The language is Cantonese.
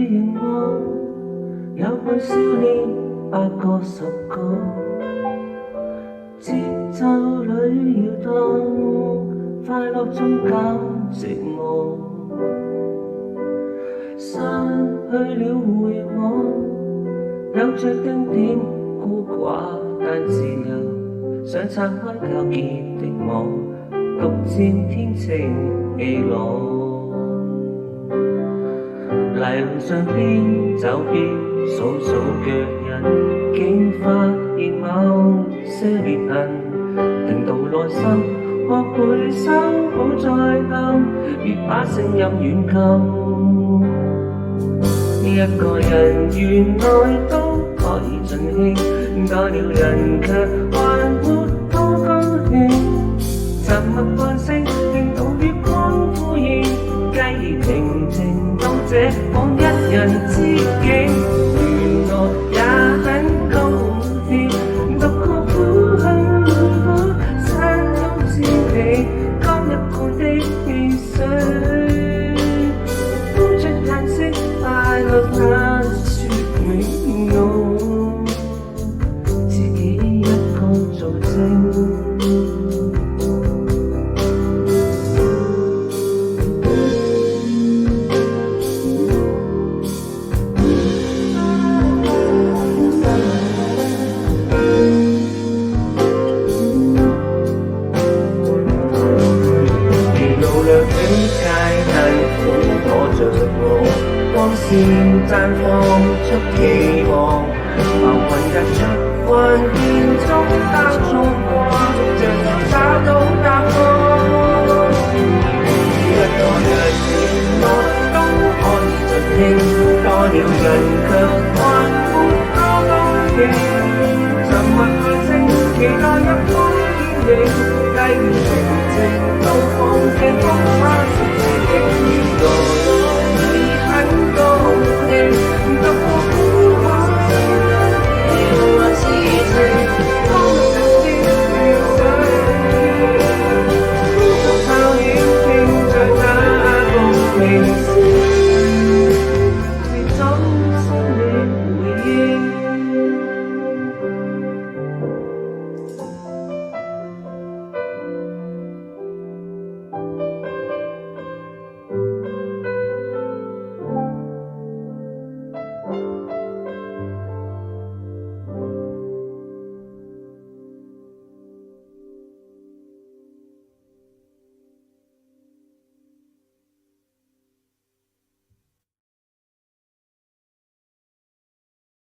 凝望，有個少年8個10個，節奏裏搖盪，快樂中減寂寞，失去了回望，有着丁點孤寡，但自由想拆開糾結的網，獨佔天晴氣朗。泥路上邊走邊數數腳印，竟發現某些裂痕，定到內心學會收好再暗，別把聲音軟禁。一個人原來都可以盡興，多了人卻還沒多高興，沉默半聲聽到月光呼應，繼而平靜到這仿一人之境，原來也很高興，獨個苦向每個山中千里，剛一貫的汽水，呼出嘆息快樂那說明我自己一個做證。光線綻放出期望，浮雲日出幻變中交錯過，逐漸找到答案。